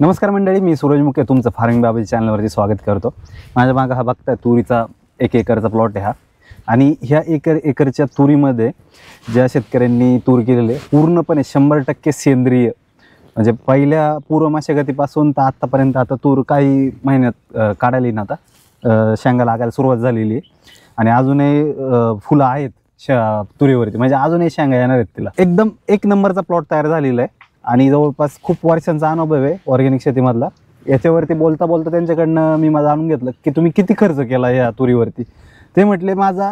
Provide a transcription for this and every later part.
नमस्कार मंडळी, मी सूरज मुके तुमचं फार्मिंग बाबा चॅनलवरती स्वागत करतो। माझ्या मागं हा बघताय तुरीचा 1 एकरचा प्लॉट आहे हा। आणि ह्या एकरच्या तुरीमध्ये ज्या शेतकऱ्यांनी तूर केलेले पूर्णपणे 100% सेंद्रिय, म्हणजे पहिल्या पूर्व मशागतीपासून तर आतापर्यंत आता तूर काही महिन्यात काढायला येईन, आता शेंगा लागायला सुरुवात झालेली आहे आणि अजूनही फुलं आहेत तुरीवरती, म्हणजे अजूनही शेंगा येणार आहेत तिला। एकदम 1 नंबरचा प्लॉट तयार झालेला आहे आणि जवळपास खूप वर्षांचा अनुभव आहे ऑर्गॅनिक शेतीमधला। याच्यावरती बोलता बोलता त्यांच्याकडनं मी जाणून घेतलं की तुम्ही किती खर्च केला या तुरीवरती। ते म्हटले माझा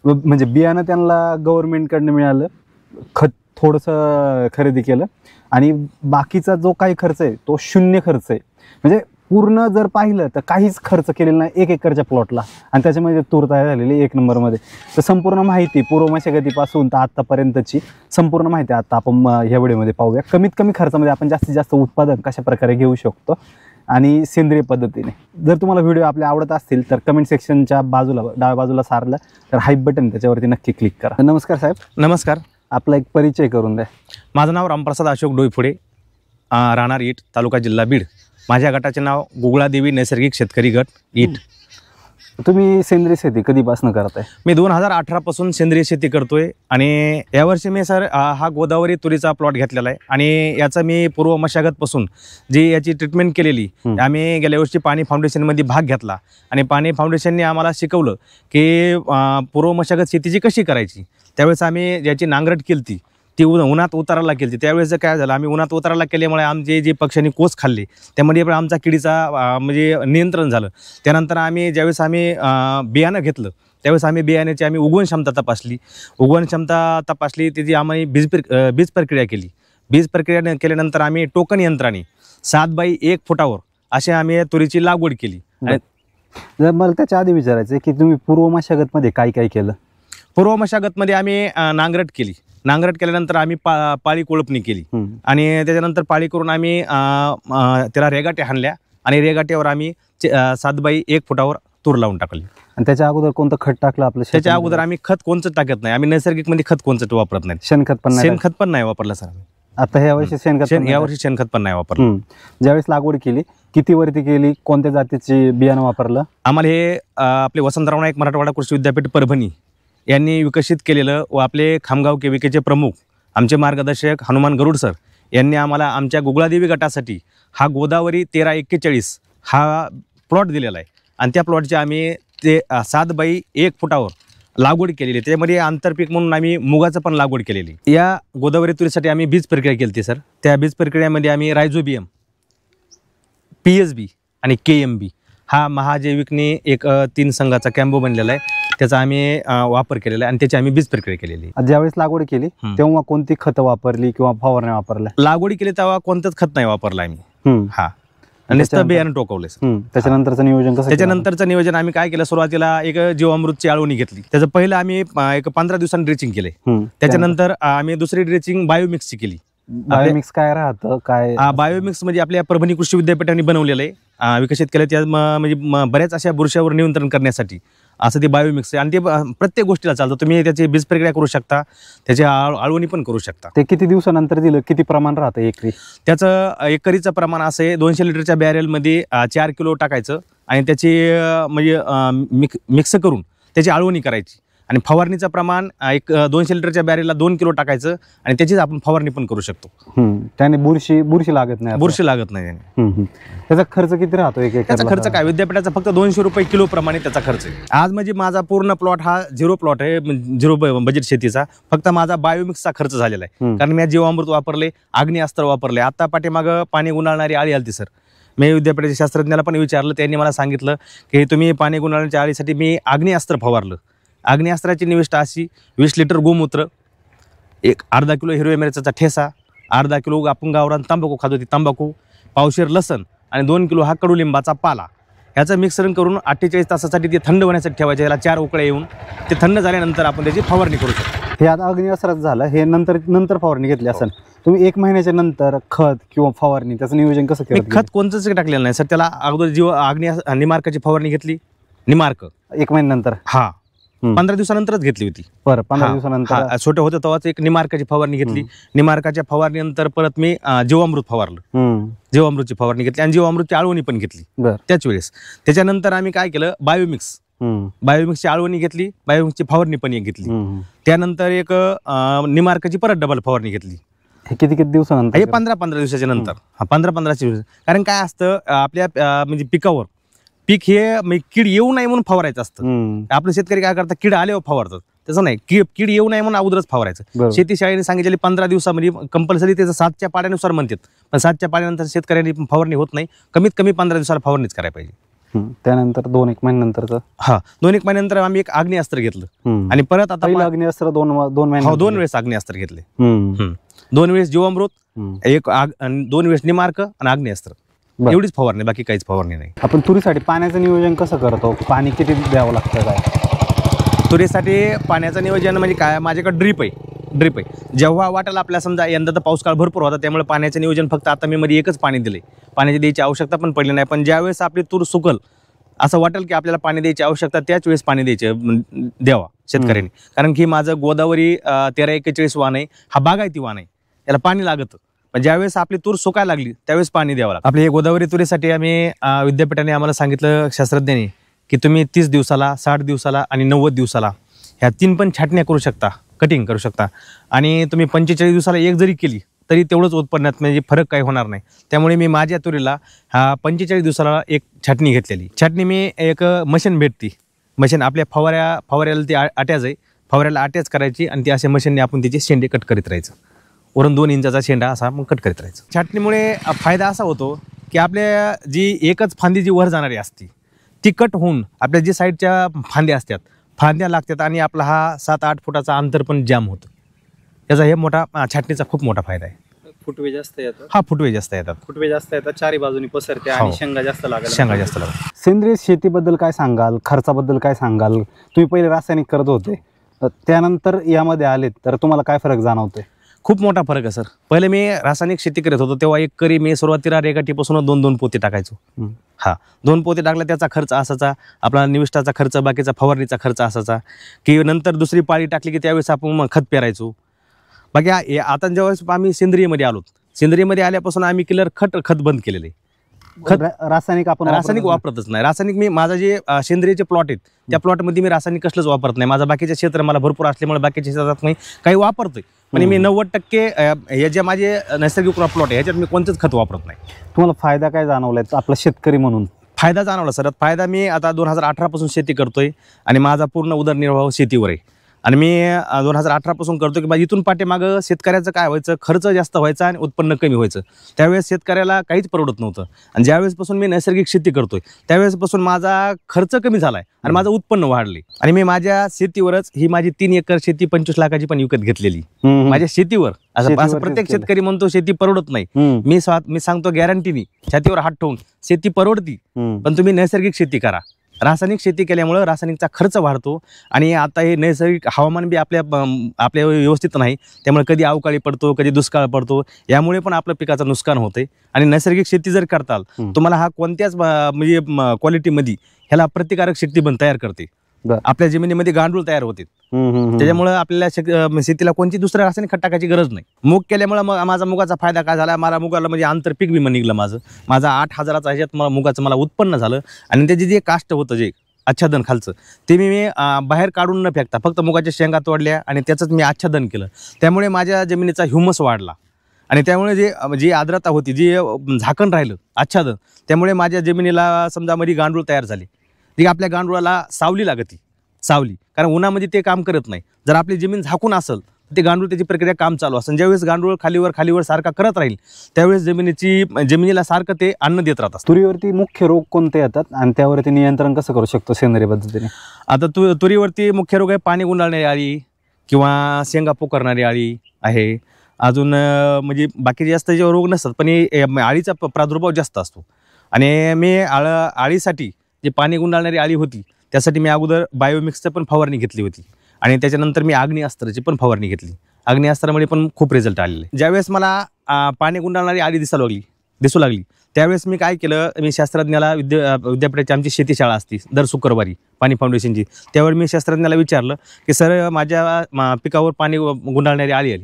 म्हणजे बियाणं त्यांना गव्हर्नमेंटकडनं मिळालं, खत थोडंसं खरेदी केलं आणि बाकीचा जो काही खर्च आहे तो शून्य खर्च आहे। म्हणजे पूर्ण जर पाहिलं तर काहीच खर्च केलेला नाही 1 एकरच्या प्लॉटला, आणि त्याच्यामध्ये तूर तयार झालेली 1 नंबरमध्ये। तर संपूर्ण माहिती पूर्व मशागतीपासून तर आत्तापर्यंतची संपूर्ण माहिती आता आपण ह्या व्हिडिओमध्ये पाहूया। कमीत कमी खर्चामध्ये आपण जास्तीत जास्त उत्पादन कशा प्रकारे घेऊ शकतो आणि सेंद्रिय पद्धतीने। जर तुम्हाला व्हिडिओ आपले आवडत असतील तर कमेंट सेक्शनच्या बाजूला डाव्या बाजूला सारलं तर हाईप बटन त्याच्यावरती नक्की क्लिक करा। नमस्कार साहेब। नमस्कार। आपला एक परिचय करून द्या। माझं नाव रामप्रसाद अशोक डोईफुडे, राहणार ईट, तालुका जिल्हा बीड। माझ्या गटाचे नाव गुगळादेवी नैसर्गिक शेतकरी गट ईट। तुम्ही सेंद्रिय शेती कधीपासून करताय? मी 2018 पासून सेंद्रिय शेती करतोय आणि यावर्षी मी सर हा गोदावरी तुरीचा प्लॉट घेतलेला आहे आणि याचा मी पूर्व मशागत पासून जी याची ट्रीटमेंट केलेली, आम्ही गेल्या वर्षी पाणी फाउंडेशनमध्ये भाग घेतला आणि पाणी फाउंडेशनने आम्हाला शिकवलं की पूर्व मशागत शेतीची कशी करायची। त्यावेळेस आम्ही ज्याची नांगरट केली ती उन्हात उतारायला केली। त्यावेळेस काय झालं, आम्ही उन्हात उतारायला केल्यामुळे आमचे जे पक्ष्यांनी कोस खाल्ले त्यामध्ये पण आमचा किडीचा म्हणजे नियंत्रण झालं। त्यानंतर आम्ही ज्यावेळेस आम्ही बियाणं घेतलं त्यावेळेस आम्ही बियाण्याची उगवण क्षमता तपासली, त्याची आम्ही बीज प्रक्रिया केली। बीज प्रक्रिया केल्यानंतर आम्ही टोकन यंत्राने 7 बाय 1 फुटावर असे आम्ही तुरीची लागवड केली। जर मला त्याच्या आधी विचारायचं की तुम्ही पूर्व मशागतमध्ये काय काय केलं? पूर्व मशागतमध्ये आम्ही नांगरट केली। नांगरट केल्यानंतर आम्ही पाळी कोळपणी केली आणि त्याच्यानंतर पाळी करून आम्ही त्याला रेगाटे हाणल्या आणि रेगाट्यावर आम्ही 7 बाय 1 फुटावर तूर लावून टाकली। आणि त्याच्या अगोदर कोणतं खत टाकलं आपलं? त्याच्या अगोदर आम्ही खत कोणतं टाकत नाही, आम्ही नैसर्गिकमध्ये खत कोणतं वापरत नाही। शेणखत पण नाही वापरलं सर आम्ही। आता ह्या वर्षी शेणखत पण नाही वापरलं। ज्यावेळेस लागवड केली किती वरती केली, कोणत्या जातीचे बियाणं वापरलं? आम्हाला हे आपले वसंतराव नाईक मराठवाडा कृषी विद्यापीठ परभणी यांनी विकसित केलेलं व आपले खामगाव केविकेचे प्रमुख आमचे मार्गदर्शक हनुमान गरुड सर यांनी आम्हाला आमच्या गुगळादेवी गटासाठी हा गोदावरी 1341 हा प्लॉट दिलेला आहे आणि त्या प्लॉटचे आम्ही ते 7 बाय 1 फुटावर लागवड केलेली। त्यामध्ये आंतरपीक म्हणून आम्ही मुगाचं पण लागवड केलेली। या गोदावरी तुरीसाठी आम्ही बीज प्रक्रिया केली होती सर। त्या बीज प्रक्रियेमध्ये आम्ही रायझोबियम, PSB आणि KMB हा महाजैविकने एक 3 संघाचा कॅम्बो बनलेला आहे, त्याचा आम्ही वापर केलेला आहे आणि त्याची आम्ही बीज प्रक्रिया केलेली। ज्यावेळेस लागवड केली तेव्हा कोणती खतं वापरली किंवा फवारण्या वापरल्या? लागवड केली तेव्हा कोणतंच खत नाही वापरलं आम्ही। हा, नुसतं बियाणं टोकवलं। त्याच्यानंतरचं नियोजन कसं? त्याच्यानंतरचं नियोजन आम्ही काय केलं, सुरुवातीला एक जीवामृतची आळवणी घेतली। त्याचं पहिलं आम्ही एक 15 दिवसांनी ड्रेचिंग केले। त्याच्यानंतर आम्ही दुसरी ड्रेचिंग बायोमिक्सची केली। बायोमिक्स काय राहतं? काय बायोमिक्स म्हणजे आपल्या परभणी कृषी विद्यापीठाने बनवलेलं आहे, विकसित केलं। त्या म्हणजे बऱ्याच अशा बुरशावर नियंत्रण करण्यासाठी असं ते बायोमिक्स आहे आणि ते प्रत्येक गोष्टीला चालतं। तुम्ही त्याची बीज प्रक्रिया करू शकता, त्याची आळवणी पण करू शकता। ते किती दिवसानंतर दिलं, किती प्रमाण राहतं एकरी? त्याचं एकरीचं प्रमाण असं आहे, 200 लिटरच्या बॅरेलमध्ये 4 किलो टाकायचं आणि त्याची म्हणजे मिक्स करून त्याची आळवणी करायची आणि फवारणीचं प्रमाण 200 लिटरच्या बॅरेलला 2 किलो टाकायचं आणि त्याचीच आपण फवारणी पण करू शकतो। त्याने बुरशी लागत नाही? बुरशी लागत नाही त्याने। त्याचा खर्च किती राहतो? त्याचा खर्च काय, विद्यापीठाचा फक्त 200 रुपये किलो प्रमाणे त्याचा खर्च आहे। आज म्हणजे माझा पूर्ण प्लॉट हा 0 प्लॉट आहे, 0 बजेट शेतीचा। फक्त माझा बायोमिक्सचा खर्च झालेला आहे, कारण मी जीवामृत वापरले, अग्निअस्त्र वापरले। आता पाठीमागं पाणी गुंडाळणारी आळी आलती सर, मी विद्यापीठाच्या शास्त्रज्ञाला पण विचारलं, त्यांनी मला सांगितलं की तुम्ही पाणी गुंडाळण्याच्या आळीसाठी मी अग्निअस्त्र फवारलं। अग्निअस्त्राची निविष्ठा अशी, 20 लिटर गोमूत्र, एक अर्धा किलो हिरव्या मिरच्याचा ठेसा, अर्धा किलो आपण गावरान तंबाखू खातो ती तंबाखू, पावशेर लसण आणि 2 किलो हा कडुलिंबाचा पाला, ह्याचं मिक्सरण करून 48 तासासाठी ते थंड होण्यासाठी ठेवायचे। याला 4 उकळ्या येऊन ते थंड झाल्यानंतर आपण त्याची फवारणी करू शकतो। हे आता अग्निअस्त्रात झालं, हे नंतर फवारणी घेतली असेल तुम्ही 1 महिन्याच्या नंतर खत किंवा फवारणी त्याचं नियोजन कसं केलं? खत कोणतंच टाकलेलं नाही सर, त्याला अगोदर निमार्काची फवारणी घेतली। निमार्क 1 महिन्यानंतर? हा, 15 दिवसानंतरच घेतली होती. बरं, 15 हा, दिवसानंतर. हा, छोटं होतं तेव्हाच एक निमार्काची फवारणी घेतली. निमार्काच्या फवारणीनंतर परत मी जीवामृत फवारलं. जीवामृतची फवारणी घेतली आणि जीवामृतची आळवणी पण घेतली बरं. त्याच वेळेस. त्याच्यानंतर आम्ही काय केलं, बायोमिक्सची आळवणी घेतली, बायोमिक्सची फवारणी पण एक घेतली. त्यानंतर एक निमार्काची परत डबल फवारणी घेतली. हे किती दिवसानंतर? हे 15 दिवसाच्या नंतर. 15 दिवस. कारण काय असतं आपल्या म्हणजे पिकावर पीक हे म्हणजे कीड येऊ नये म्हणून फवारायचं असतं. आपले शेतकरी काय करतात, कीड आल्यावर फवारतात. तसं नाही, कीड येऊ नये म्हणून अगोदरच फवारायचं. शेतीशाळेने सांगितलेली 15 दिवसामध्ये कंपल्सरी त्याचं 7च्या पाड्यानुसार म्हणतात, पण 7च्या पाड्यानंतर शेतकऱ्यांनी फवारणी होत नाही. कमीत कमी 15 दिवसाला फवारणीच करायला पाहिजे. त्यानंतर 2-1 महिन्यानंतर 2-1 महिन्यानंतर आम्ही एक आग्नेयास्त्र घेतलं आणि परत आता आग्नेयास्त्र 2 महिने. 2 वेळेस आग्नेयास्त्र घेतले. 2 वेळेस जीवामृत, 2 वेळेस निमार्क आणि आग्नेयास्त्र. एवढीच फवारणी, बाकी काहीच फवारणी नाही. आपण तुरीसाठी पाण्याचं नियोजन कसं करतो? पाणी किती द्यावं लागतं काय? तुरीसाठी पाण्याचं नियोजन म्हणजे काय, माझ्याकडे ड्रीप आहे. जेव्हा वाटेल आपल्याला, समजा यंदा तर पाऊस काळ भरपूर होता, त्यामुळे पाण्याचं नियोजन फक्त आता मी मध्ये एकच पाणी दिले. पाण्याची द्यायची आवश्यकता पण पडली नाही. पण ज्यावेळेस आपली तूर सुकल असं वाटेल की आपल्याला पाणी द्यायची आवश्यकता, त्याच वेळेस पाणी द्यावा शेतकऱ्यांनी. कारण की माझं गोदावरी 1341 वाण आहे, हा बागायती वाण आहे, याला पाणी लागतं. पण ज्यावेळेस आपली तूर सुकायला लागली त्यावेळेस पाणी द्यावं लागतं. आपली गोदावरी तुरीसाठी आम्ही विद्यापीठाने आम्हाला सांगितलं, शास्त्रज्ञांनी, की तुम्ही 30 दिवसाला, 60 दिवसाला आणि 90 दिवसाला ह्या 3 पण छाटण्या करू शकता, कटिंग करू शकता. आणि तुम्ही 45 दिवसाला एक जरी केली तरी तेवढंच उत्पन्नात म्हणजे फरक काही होणार नाही. त्यामुळे मी माझ्या तुरीला 45 दिवसाला एक छाटणी घेतलेली. छाटणी मी एक मशीन भेटती, मशीन आपल्या फवाऱ्याला ती अटॅच आहे, फवाऱ्याला अटॅच करायची आणि ती अशा मशीनने आपण त्याचे शेंडे कट करीत राहायचं. वरून 2 इंचाचा शेंडा असा मग कट करीत राहायचं. छाटणीमुळे फायदा असा होतो की आपल्या जी एकच फांदी जी वर जाणारी असती ती कट होऊन आपल्या जी साईडच्या फांद्या लागतात आणि आपला हा 7-8 फुटाचा अंतर पण जाम होतं. याचा हे छाटणीचा खूप मोठा फायदा आहे. फुटवे जास्त येतात. फुटवे जास्त येतात. चारी बाजूनी पसरते आणि शेंगा जास्त लागतात. सेंद्रिय शेतीबद्दल काय सांगाल? खर्चाबद्दल काय सांगाल? तुम्ही पहिले रासायनिक करत होते, त्यानंतर यामध्ये आलेत, तर तुम्हाला काय फरक जाणवतोय? खूप मोठा फरक आहे सर. पहिले मी रासायनिक शेती करत होतो तेव्हा एकरी मी सुरुवातीला रेगाटीपासून 2-2 पोते टाकायचो. 2 पोते टाकला त्याचा खर्च असायचा, आपला निविष्ठाचा खर्च, बाकीचा फवारणीचा खर्च असायचा. की नंतर दुसरी पाळी टाकली की त्यावेळेस आपण मग खत पेरायचो. बाकी आता जेव्हा आम्ही सेंद्रियमध्ये आलो, सेंद्रियमध्ये आल्यापासून आम्ही खत बंद केलेले. रासायनिक वापरतच नाही. रासायनिक मी माझा जे सेंद्रियचे प्लॉट आहेत त्या प्लॉटमध्ये मी रासायनिक कसलंच वापरत नाही. माझा बाकीचे क्षेत्र मला भरपूर असल्यामुळे बाकीच्या क्षेत्रात मी काही वापरतोय, पण मी 90% हे जे माझे नैसर्गिक प्लॉट आहे ह्याच्यात मी कोणतंच खत वापरत नाही. तुम्हाला फायदा काय जाणवलाय आपला शेतकरी म्हणून? फायदा जाणवला सर. फायदा, मी आता 2018 पासून शेती करतोय आणि माझा पूर्ण उदरनिर्वाह शेतीवर आहे. आणि मी 2018 पासून करतो की इथून पाठीमागं शेतकऱ्याचं काय व्हायचं, खर्च जास्त व्हायचा आणि उत्पन्न कमी व्हायचं. त्यावेळेस शेतकऱ्याला काहीच परवडत नव्हतं. आणि ज्यावेळेसपासून मी नैसर्गिक शेती करतोय त्यावेळेसपासून माझा खर्च कमी झालाय आणि माझं उत्पन्न वाढले. आणि मी माझ्या शेतीवरच ही माझी 3 एकर शेती 25 लाखाची पण विकत घेतलेली. माझ्या शेतीवर असं प्रत्येक शेतकरी म्हणतो शेती परवडत नाही. मी सांगतो गॅरंटीनी छातीवर हात ठेवून शेती परवडती, पण तुम्ही नैसर्गिक शेती करा. रासायनिक शेती केल्यामुळे रासायनिकचा खर्च वाढतो आणि आता हे नैसर्गिक हवामान बी आपल्या व्यवस्थित नाही, त्यामुळे कधी अवकाळी पडतो, कधी दुष्काळ पडतो, यामुळे पण आपल्या पिकाचं नुकसान होते. आणि नैसर्गिक शेती जर करताल तुम्हाला हा कोणत्याच म्हणजे क्वालिटीमध्ये ह्याला प्रतिकारक शक्ती पण तयार करते. आपल्या जमिनीमध्ये गांडूळ तयार होते, त्याच्यामुळे आपल्याला शेतीला कोणती दुसऱ्या रासायनिक खत टाकायची गरज नाही. मूग केल्यामुळे माझा मुगाचा फायदा काय झाला, मला मुगाला म्हणजे आंतरपीक विमा निघलं. माझा 8,000चा ह्याच्यात मुगाचं मला उत्पन्न झालं. आणि त्याचे जे काष्ट होतं, जे आच्छादन खालचं, ते मी बाहेर काढून न फेकता फक्त मुगाच्या शेंगा तोडल्या आणि त्याचंच मी आच्छादन केलं. त्यामुळे माझ्या जमिनीचा ह्युमस वाढला आणि त्यामुळे जी आर्द्रता होती, जी झाकण राहिलं आच्छादन, त्यामुळे माझ्या जमिनीला समजा मध्ये गांडूळ तयार झाले. ती आपल्या गांडुळाला सावली लागते, कारण उन्हामध्ये ते काम करत नाही. जर आपली जमीन झाकून असेल तर ते गांडूळ त्याची प्रक्रिया काम चालू असेल. ज्यावेळेस गांडूळ खालीवर सारखा करत राहील त्यावेळेस जमिनीला सारखं ते अन्न देत राहतात. तुरीवरती मुख्य रोग कोणते येतात आणि त्यावरती नियंत्रण कसं करू शकतो सेंद्रिय पद्धतीने? आता तुरीवरती मुख्य रोग आहे पाणी गुंडाळणारी अळी किंवा शेंगा पोकरणारी अळी आहे. अजून म्हणजे बाकीचे जास्त जे रोग नसतात, पण अळीचा प्रादुर्भाव जास्त असतो. आणि मी अळीसाठी जे पाणी गुंडाळणारी अळी होती त्यासाठी मी अगोदर बायोमिक्सचं पण फवारणी घेतली होती आणि त्याच्यानंतर मी आग्नेयास्त्राची पण फवारणी घेतली. आग्नेयास्त्रामुळे पण खूप रिझल्ट आलेले. ज्यावेळेस मला पाणी गुंडाळणारी अळी दिसायला लागली दिसू लागली, त्यावेळेस मी काय केलं, मी शास्त्रज्ञाला विद्यापीठाची आमची शेतीशाळा असती दर शुक्रवारी पाणी फाउंडेशनची, त्यावर मी शास्त्रज्ञाला विचारलं की सर माझ्या पिकावर पाणी गुंडाळणारी आली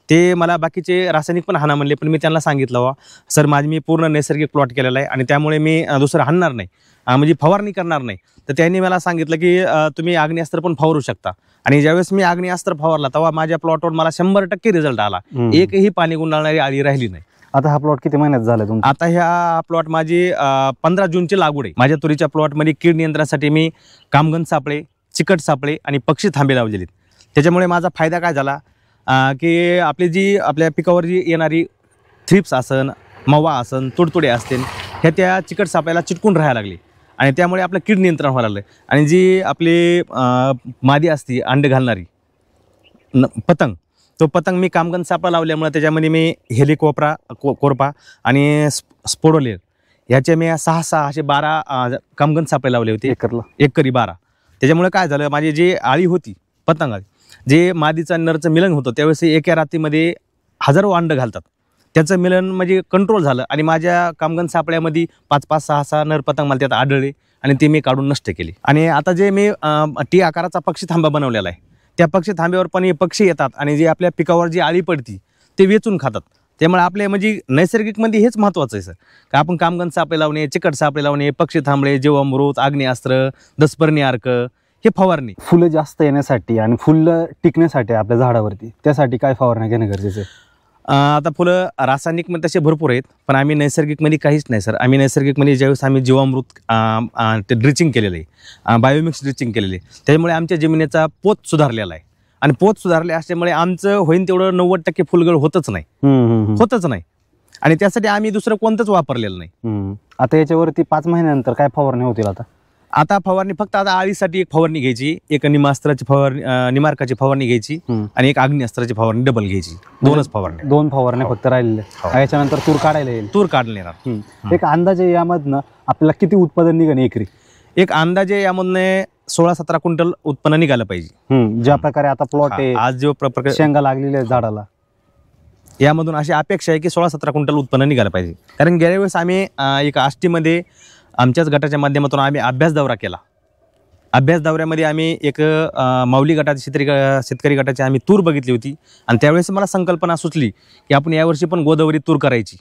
ते मला बाकीचे रासायनिक पण हाना म्हणले, पण मी त्यांना सांगितलं सर मी पूर्ण नैसर्गिक प्लॉट केलेला आहे आणि त्यामुळे मी दुसरं हाणणार नाही, म्हणजे फवारणी करणार नाही. तर त्यांनी मला सांगितलं की तुम्ही आग्नेयास्त्र पण फवारू शकता. आणि ज्यावेळेस मी आग्नेयास्त्र फवारला तेव्हा माझ्या प्लॉटवर मला 100% रिझल्ट आला, एकही पाणी गुंडाळणारी आळी राहिली नाही. आता हा प्लॉट किती महिन्यात झाला तुमचा? आता ह्या प्लॉट माझी 15 जूनची लागवड आहे. माझ्या तुरीच्या प्लॉटमध्ये कीड नियंत्रणासाठी मी कामगन सापळे, चिकट सापळे आणि पक्षी थांबे लावलेले. त्याच्यामुळे माझा फायदा काय झाला की आपल्या पिकावर जी येणारी थ्रिप्स असन, मवा असन, तुडतुडे असतील, ह्या त्या चिकट सापळ्याला चिटकून राहायला लागले आणि त्यामुळे आपलं कीड नियंत्रण व्हायला लागलं. आणि जी आपली मादी असती अंडे घालणारी पतंग, तो पतंग मी कामगन सापळा लावल्यामुळे त्याच्यामध्ये मी कोरपा आणि स्पोडोलेर ह्याचे मी 6 असे 12 कामगन सापळे लावले होते एकरी 12. त्याच्यामुळे काय झालं, माझी जी आळी होती पतंग आळी, जे मादीचं नरचं मिलन होतं त्यावेळेस एका रात्रीमध्ये हजारो अंड घालतात, त्याचं मिलन म्हणजे कंट्रोल झालं आणि माझ्या कामगन सापळ्यामध्ये 5-5, 6-6 नर पतंग मला त्यात आढळले आणि ते मी काढून नष्ट केले. आणि आता जे मी टी आकाराचा पक्षी थांबा बनवलेला आहे, त्या पक्षी थांब्यावर पण हे पक्षी येतात आणि जे आपल्या पिकावर जी आळी पडती ते वेचून खातात. त्यामुळे आपल्या म्हणजे नैसर्गिकमध्ये हेच महत्त्वाचं आहे सर, की आपण कामगन सापळे लावणे, चिकट सापळे लावणे, पक्षी थांबळे, जीवामृत, आग्नेयास्त्र, दसपर्णी अर्क हे फवारणी. फुलं जास्त येण्यासाठी आणि फुलं टिकण्यासाठी आपल्या झाडावरती त्यासाठी काय फवारणी घेणं गरजेचं आहे? आता फुलं रासायनिकमध्ये तसे भरपूर आहेत, पण आम्ही नैसर्गिकमध्ये काहीच नाही सर. आम्ही नैसर्गिकमध्ये ज्यावेळेस आम्ही जीवामृत ते ड्रिचिंग केलेलं आहे, बायोमिक्स ड्रिचिंग केलेलं आहे, त्यामुळे आमच्या जमिनीचा पोत सुधारलेला आहे. आणि पोत सुधारले असल्यामुळे आमचं होईन तेवढं 90% फुलगळ होतच नाही. आणि त्यासाठी आम्ही दुसरं कोणतंच वापरलेलं नाही. आता याच्यावरती 5 महिन्यानंतर काय फवारणी होतील? आता फवारणी फक्त आता आळीसाठी एक फवारणी घ्यायची, एक निमास्त्राची फवारणी, निमार्काची फवारणी घ्यायची आणि एक आग्नेयास्त्राची फवारणी डबल घ्यायची. 2च फवारणी, 2 फवारण्या फक्त राहिलेल्या. याच्यानंतर तूर काढायला येईल. तूर काढणार. एक अंदाजे यामधनं आपल्याला किती उत्पादन निघेल एकरी? एक अंदाजे यामधने 16-17 क्विंटल उत्पन्न निघालं पाहिजे. ज्या प्रकारे आता प्लॉट आहे, आज जो प्रकारे शेंगा लागलेल्या आहे झाडाला, यामधून अशी अपेक्षा आहे की 16-17 क्विंटल उत्पन्न निघालं पाहिजे. कारण गेल्या वेळेस आम्ही एक आष्टीमध्ये आमच्याच गटाच्या माध्यमातून आम्ही अभ्यास दौरा केला. अभ्यास दौऱ्यामध्ये आम्ही एक माऊली गटाची शेतकरी गटाची आम्ही तूर बघितली होती आणि त्यावेळेस मला संकल्पना सुचली की आपण यावर्षी पण गोदावरी तूर करायची.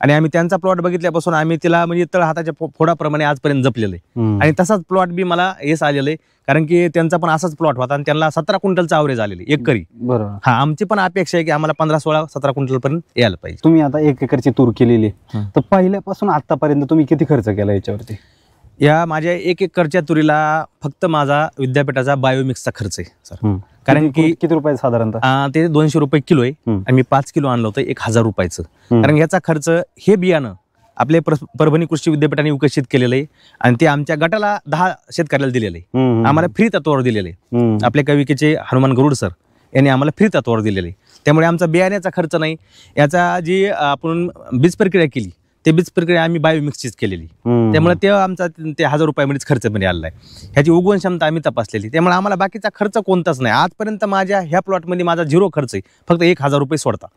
आणि आम्ही त्यांचा प्लॉट बघितल्यापासून आम्ही तिला म्हणजे तळ हाताच्या फोडाप्रमाणे आजपर्यंत जपलेलं आहे. आणि तसाच प्लॉट बी मला यश आलेलं आहे, कारण की त्यांचा पण असाच प्लॉट होता आणि त्यांना 17 क्विंटलचा ॲव्हरेज आलेली एकरी. बरोबर. हा, आमची पण अपेक्षा आहे की आम्हाला 15-16-17 क्विंटल पर्यंत यायला पाहिजे. तुम्ही आता 1 एकरची तूर केलेली, तर पहिल्यापासून आतापर्यंत तुम्ही किती खर्च केला याच्यावरती? या माझ्या 1 एकरच्या तुरीला फक्त माझा विद्यापीठाचा बायोमिक्सचा खर्च आहे सर. कारण की किती रुपये साधारणतः? ते 200 रुपये किलो आहे आणि मी 5 किलो आणलं होतं 1000 रुपयाचं. कारण याचा खर्च हे बियाणं आपले परभणी कृषी विद्यापीठाने विकसित केलेलं आहे आणि ते आमच्या गटाला 10 शेतकऱ्याला दिलेलं आहे. आम्हाला फ्री तत्वावर दिलेलं आहे. आपल्या कविकेचे हनुमान गरुड सर यांनी आम्हाला फ्री तत्वावर दिलेलं आहे. त्यामुळे आमचा बियाण्याचा खर्च नाही. याचा जी आपण बीज प्रक्रिया केली ते बीज प्रक्रिया आम्ही बायोमिक्सचीच केलेली, त्यामुळे ते आमचा ते 1000 रुपयामध्येच खर्च मध्ये आलेला आहे. ह्याची उगवण क्षमता आम्ही तपासलेली, त्यामुळे आम्हाला बाकीचा खर्च कोणताच नाही. आजपर्यंत माझ्या ह्या प्लॉटमध्ये माझा 0 खर्च आहे, फक्त 1000 रुपये सोडता.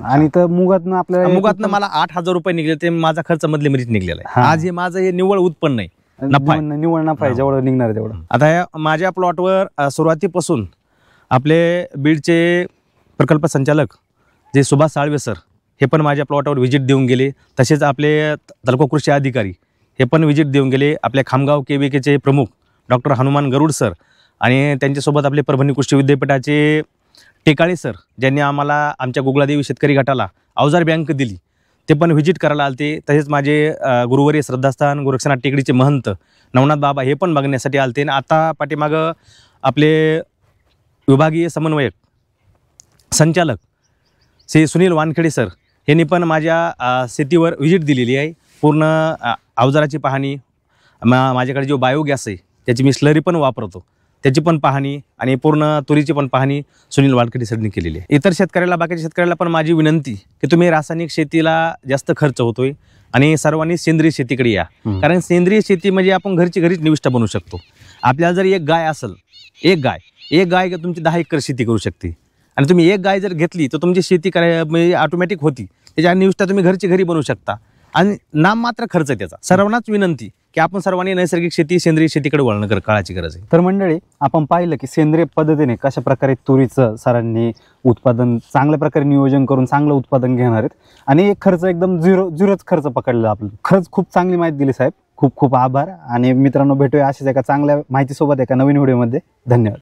आणि तर मुगातनं आपल्याला मला 8000 रुपये निघले, ते माझा खर्च मधले मध्येच निघलेला आहे. आज हे माझं हे निव्वळ उत्पन्न आहे, निव्वळ नफा आहे, जेवढं निघणार तेवढं. आता या माझ्या प्लॉटवर सुरुवातीपासून आपले बीडचे प्रकल्प संचालक जे सुभाष साळवे सर हे पण माझ्या प्लॉटवर व्हिजिट देऊन गेले. तसेच आपले तालुका कृषी अधिकारी हे पण व्हिजिट देऊन गेले. आपल्या खामगाव केविकेचे प्रमुख डॉक्टर हनुमान गरुड सर आणि त्यांच्यासोबत आपले परभणी कृषी विद्यापीठाचे टेकाळे सर, ज्यांनी आम्हाला आमच्या गुगलादेवी शेतकरी गटाला अवजार बँक दिली, ते पण व्हिजिट करायला आलते. तसेच माझे गुरुवारी श्रद्धास्थान गोरक्षनाथ टेकडीचे महंत नवनाथ बाबा हे पण बघण्यासाठी आलते. आणि आता पाठीमागं आपले विभागीय समन्वयक संचालक श्री सुनील वानखेडे सर यांनी पण माझ्या शेतीवर व्हिजिट दिलेली आहे. पूर्ण अवजाराची पाहणी, माझ्याकडे जो बायोगॅस आहे त्याची मी स्लरी पण वापरतो त्याची पण पाहणी आणि पूर्ण तुरीची पण पाहणी सुनील वानखेडे सरनी केलेली आहे. इतर शेतकऱ्याला, बाकीच्या शेतकऱ्याला पण माझी विनंती की तुम्ही रासायनिक शेतीला जास्त खर्च होतोय आणि सर्वांनी सेंद्रिय शेतीकडे या. कारण सेंद्रिय शेती म्हणजे आपण घरची घरीच निविष्ठा बनवू शकतो. आपल्याला जर एक गाय असेल, एक गाय तुमची 10 एकर शेती करू शकते आणि तुम्ही एक गाय जर घेतली तर तुमची शेती म्हणजे ऑटोमॅटिक होती. त्याच्या निविष्ठा तुम्ही घरची घरी बनवू शकता. आणि नाममात्र खर्च आहे त्याचा. सर्वांनाच विनंती की आपण सर्वांनी नैसर्गिक शेती सेंद्रिय शेतीकडे वळण काळाची गरज आहे. तर मंडळी, आपण पाहिलं की सेंद्रिय पद्धतीने कशा प्रकारे तुरीचं सरांनी उत्पादन चांगल्या प्रकारे नियोजन करून चांगलं उत्पादन घेणार आहेत आणि खर्च एकदम झिरोच खर्च पकडला आपलं. खरंच खूप चांगली माहिती दिली साहेब. खूप खूप आभार. आणि मित्रांनो, भेटूया अशाच एका चांगल्या माहितीसोबत एका नवीन व्हिडिओमध्ये. धन्यवाद.